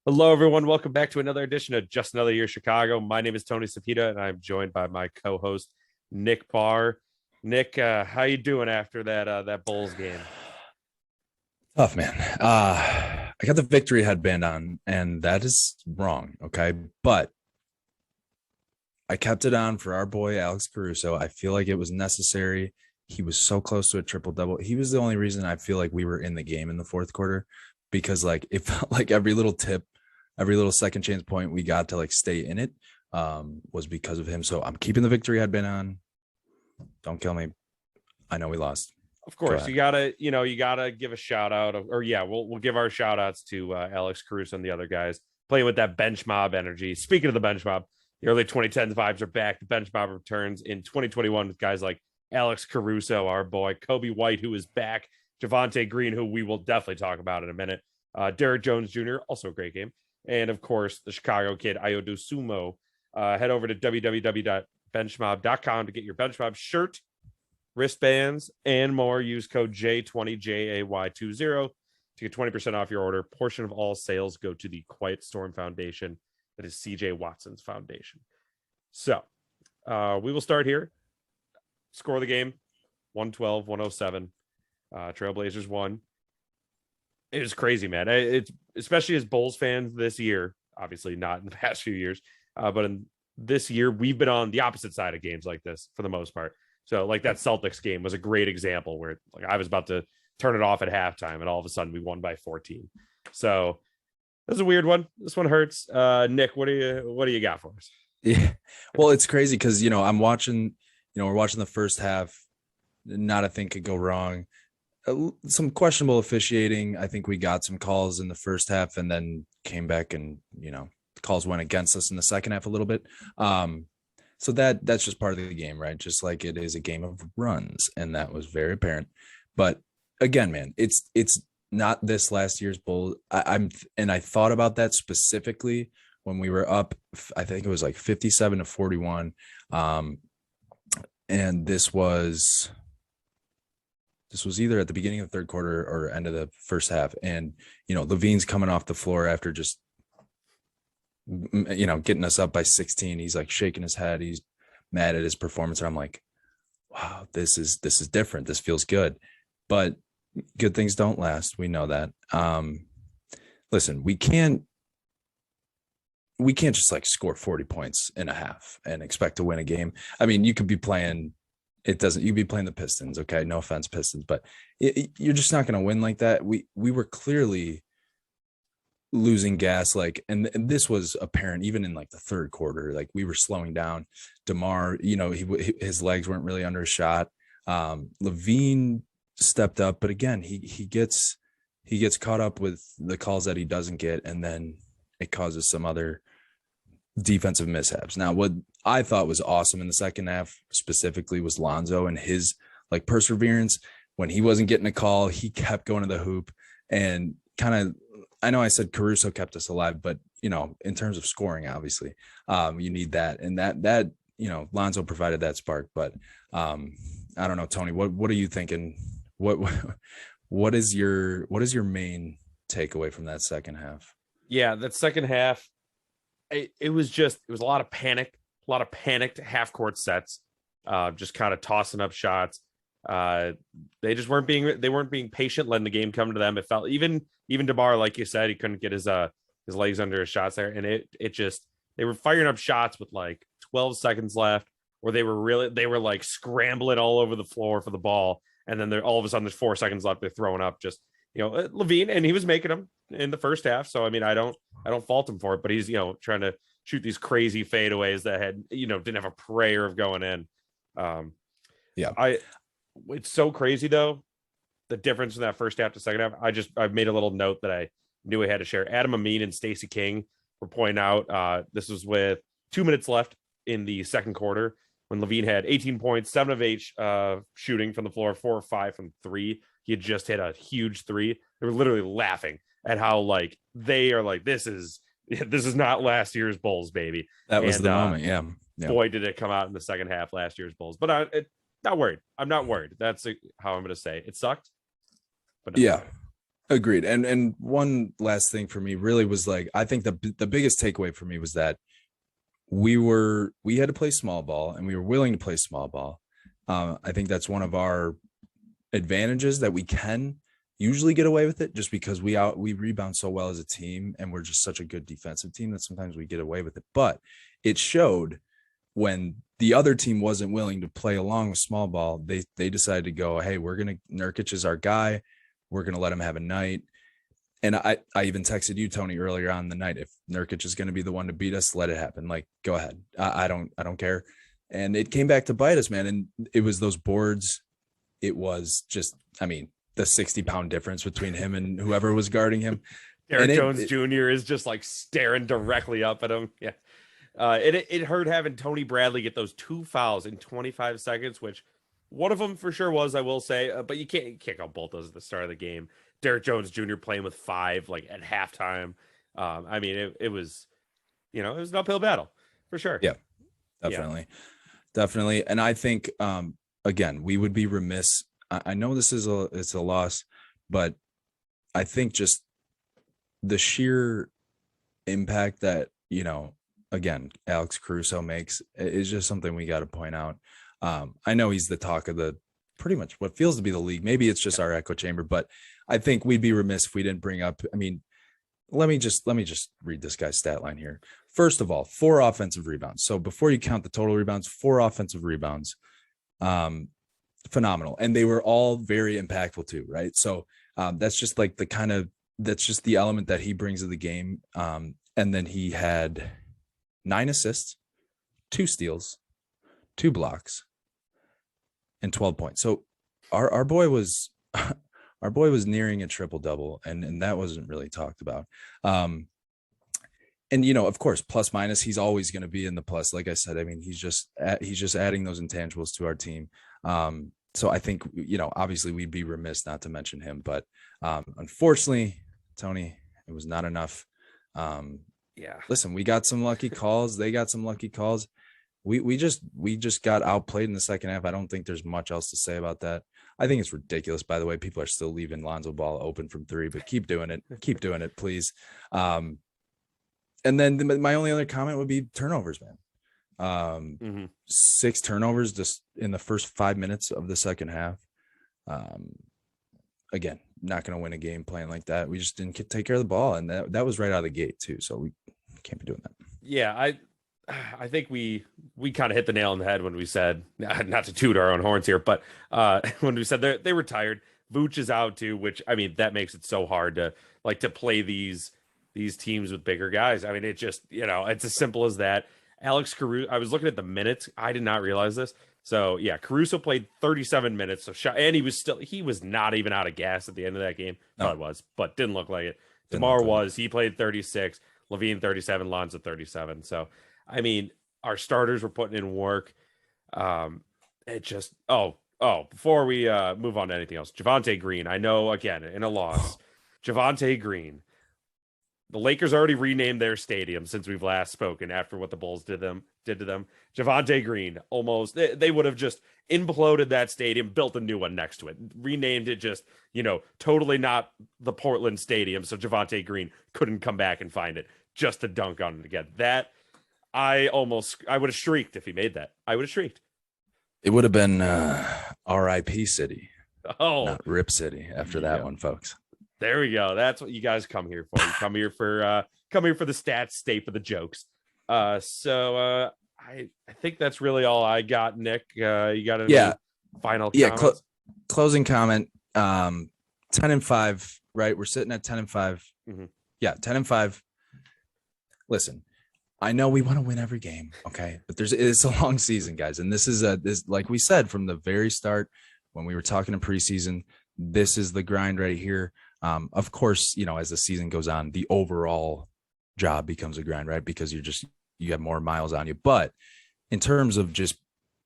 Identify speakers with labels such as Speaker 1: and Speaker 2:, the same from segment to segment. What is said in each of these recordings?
Speaker 1: Hello, everyone. Welcome back to another edition of Just Another Year Chicago. My name is Tony Sapita, and I'm joined by my co-host Nick Barr. Nick, how you doing after that Bulls game?
Speaker 2: Tough, man. I got the victory headband on, and that is wrong. Okay. But I kept it on for our boy, Alex Caruso. I feel like it was necessary. He was so close to a triple double. He was the only reason I feel like we were in the game in the fourth quarter because, like, it felt like every little tip, every little second chance point we got to like stay in it was because of him. So I'm keeping the victory headband on. Don't kill me. I know we lost.
Speaker 1: Of
Speaker 2: Go
Speaker 1: course,
Speaker 2: ahead.
Speaker 1: you gotta give a shout out we'll give our shout outs to Alex Caruso and the other guys playing with that bench mob energy. Speaking of the bench mob, the early 2010s vibes are back. The bench mob returns in 2021 with guys like Alex Caruso, our boy, Kobe White, who is back, Javonte Green, who we will definitely talk about in a minute, Derrick Jones Jr., also a great game, and of course the Chicago kid Ayodo Sumo. Head over to www.benchmob.com to get your bench mob shirt, wristbands, and more. Use code J20JAY20 to get 20% off your order. Portion of all sales go to the Quiet Storm Foundation. That is CJ Watson's foundation. So we will start here. Score of the game 112-107. Trailblazers won. It was crazy, man. It's especially as Bulls fans this year, obviously not in the past few years, but in this year, we've been on the opposite side of games like this for the most part. So like that Celtics game was a great example where like I was about to turn it off at halftime and all of a sudden we won by 14. So this is a weird one. This one hurts. Nick, what do you got for us?
Speaker 2: Yeah. Well, it's crazy because, I'm watching, we're watching the first half. Not a thing could go wrong. Some questionable officiating. I think we got some calls in the first half and then came back and, the calls went against us in the second half a little bit. So that's just part of the game, right? Just like it is a game of runs. And that was very apparent. But again, man, it's not this last year's Bull. I thought about that specifically when we were up. I think it was like 57-41. And this was either at the beginning of the third quarter or end of the first half. And, LaVine's coming off the floor after just, getting us up by 16. He's like shaking his head. He's mad at his performance. And I'm like, wow, this is different. This feels good. But good things don't last. We know that. Listen, we can't just like score 40 points in a half and expect to win a game. I mean, you could be playing you could be playing the Pistons. Okay. No offense, Pistons, but you're just not going to win like that. We were clearly losing gas. Like, and this was apparent even in like the third quarter, like we were slowing down. DeMar, his legs weren't really under a shot. LaVine stepped up, but again, he gets caught up with the calls that he doesn't get. And then it causes some other defensive mishaps. Now, what I thought was awesome in the second half specifically was Lonzo and his like perseverance. When he wasn't getting a call, he kept going to the hoop and kind of, I know I said Caruso kept us alive, but in terms of scoring, obviously, you need that. And that Lonzo provided that spark. But I don't know, Tony, what are you thinking? What is your main takeaway from that second half?
Speaker 1: Yeah, that second half, it was a lot of panic, a lot of panicked half court sets, just kind of tossing up shots. They just weren't being patient, letting the game come to them. It felt even DeMar, like you said, he couldn't get his legs under his shots there, and it just they were firing up shots with like 12 seconds left, where they were like scrambling all over the floor for the ball, and then all of a sudden there's 4 seconds left, they're throwing up just LaVine, and he was making them in the first half. So I mean, I don't fault him for it, but he's trying to shoot these crazy fadeaways that had didn't have a prayer of going in.
Speaker 2: Yeah.
Speaker 1: It's so crazy though, the difference in that first half to second half. I've made a little note that I knew I had to share. Adam Amin and Stacey King were pointing out this was with 2 minutes left in the second quarter when LaVine had 18 points, 7 of 8 shooting from the floor, 4 or 5 from 3. He had just hit a huge 3. They were literally laughing at how like they are like this is not last year's Bulls, baby.
Speaker 2: That was the moment. Yeah.
Speaker 1: Boy, did it come out in the second half last year's Bulls. But not worried. I'm not worried. That's how I'm going to say it sucked. But no.
Speaker 2: Yeah. Agreed. And one last thing for me really was like, I think the biggest takeaway for me was that we had to play small ball and we were willing to play small ball. I think that's one of our advantages, that we can usually get away with it just because we rebound so well as a team and we're just such a good defensive team that sometimes we get away with it. But it showed when the other team wasn't willing to play along with small ball, they decided to go, hey, Nurkić is our guy. We're going to let him have a night. And I even texted you, Tony, earlier on in the night, if Nurkić is going to be the one to beat us, let it happen. Like, go ahead. I don't care. And it came back to bite us, man. And it was those boards. It was just, I mean, the 60-pound difference between him and whoever was guarding him.
Speaker 1: Derek Jones Jr. is just like staring directly up at him. Yeah. It hurt having Tony Bradley get those 2 fouls in 25 seconds, which one of them for sure was, I will say, but you can't kick out both those at the start of the game. Derek Jones Jr. playing with 5 like at halftime. I mean, it was, it was an uphill battle for sure.
Speaker 2: Yeah, definitely. And I think, again, we would be remiss. I know it's a loss, but I think just the sheer impact that, again, Alex Caruso makes is just something we got to point out. I know he's the talk of pretty much what feels to be the league. Maybe it's just our echo chamber, but I think we'd be remiss if we didn't bring up, I mean, let me just read this guy's stat line here. First of all, 4 offensive rebounds. So before you count the total rebounds, 4 offensive rebounds. Phenomenal. And they were all very impactful too, right? So that's just like that's just the element that he brings to the game. And then he had 9 assists, 2 steals, 2 blocks, and 12 points. So our boy was nearing a triple double, and that wasn't really talked about. And of course, plus minus, he's always going to be in the plus. Like I said, I mean, he's just adding those intangibles to our team. So I think, obviously we'd be remiss not to mention him, but unfortunately, Tony, it was not enough. Listen, we got some lucky calls. They got some lucky calls. We just got outplayed in the second half. I don't think there's much else to say about that. I think it's ridiculous, by the way. People are still leaving Lonzo Ball open from 3, but keep doing it. Keep doing it, please. And then my only other comment would be turnovers, man. 6 turnovers just in the first 5 minutes of the second half. Again, not going to win a game playing like that. We just didn't take care of the ball, and that was right out of the gate too. So we can't be doing that.
Speaker 1: Yeah, I think we kind of hit the nail on the head when we said, not to toot our own horns here, but when we said they were tired. Vooch is out too, which, I mean, that makes it so hard to play these teams with bigger guys. I mean, it just, it's as simple as that. Alex Caruso, I was looking at the minutes. I did not realize this. So yeah, Caruso played 37 minutes. And he was not even out of gas at the end of that game. No, it was, but didn't look like it. DeMar was. He played 36. LaVine 37. Lonzo 37. So I mean, our starters were putting in work. It just before we move on to anything else, Javonte Green. I know, again, in a loss, Javonte Green. The Lakers already renamed their stadium since we've last spoken after what the Bulls did to them. Javonte Green, almost they would have just imploded that stadium, built a new one next to it, renamed it just, totally not the Portland Stadium, so Javonte Green couldn't come back and find it just to dunk on it again. That I would have shrieked if he made that. I would have shrieked.
Speaker 2: It would have been R.I.P. City.
Speaker 1: Oh,
Speaker 2: not Rip City after that one, folks.
Speaker 1: There we go. That's what you guys come here for. You come here for the stats, stay for the jokes. So I think that's really all I got, Nick. You got any final comments?
Speaker 2: Closing comment. 10-5, right? We're sitting at 10-5.
Speaker 1: Mm-hmm.
Speaker 2: Yeah, 10-5. Listen, I know we want to win every game, okay? But it's a long season, guys. And this is like we said from the very start when we were talking in preseason, this is the grind right here. Of course, as the season goes on, the overall job becomes a grind, right? Because you have more miles on you. But in terms of just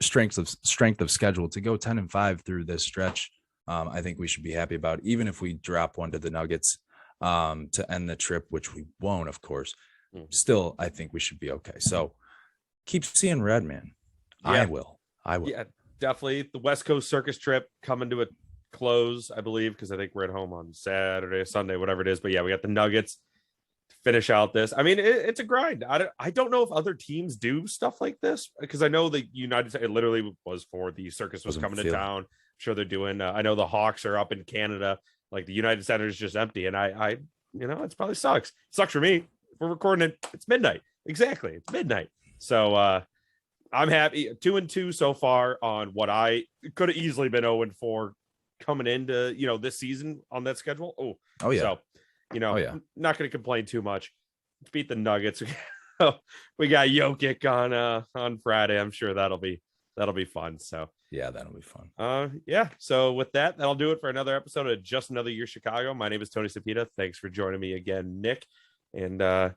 Speaker 2: strength of schedule, to go 10-5 through this stretch, I think we should be happy about it. Even if we drop one to the Nuggets to end the trip, which we won't, of course. Still, I think we should be okay. So keep seeing red, man. Yeah. I will.
Speaker 1: Yeah, definitely. The West Coast circus trip coming to a close, I believe, because I think we're at home on Saturday, Sunday, whatever it is. But yeah, we got the Nuggets to finish out this. I mean, it's a grind. I don't know if other teams do stuff like this, because I know the United States, it literally was for the circus was coming to town. I'm sure they're doing. I know the Hawks are up in Canada. Like the United Center is just empty, and I it probably sucks. It sucks for me. If we're recording it, it's midnight. Exactly, it's midnight. So I'm happy. 2-2 so far on what I could have easily been 0-4 coming into this season on that schedule. Oh yeah. So not going to complain too much. Let's beat the Nuggets. We got Jokic on Friday. I'm sure that'll be fun. So
Speaker 2: yeah, that'll be fun.
Speaker 1: Yeah. So with that'll do it for another episode of Just Another Year Chicago. My name is Tony Cepeda. Thanks for joining me again, Nick, and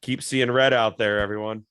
Speaker 1: keep seeing red out there, everyone.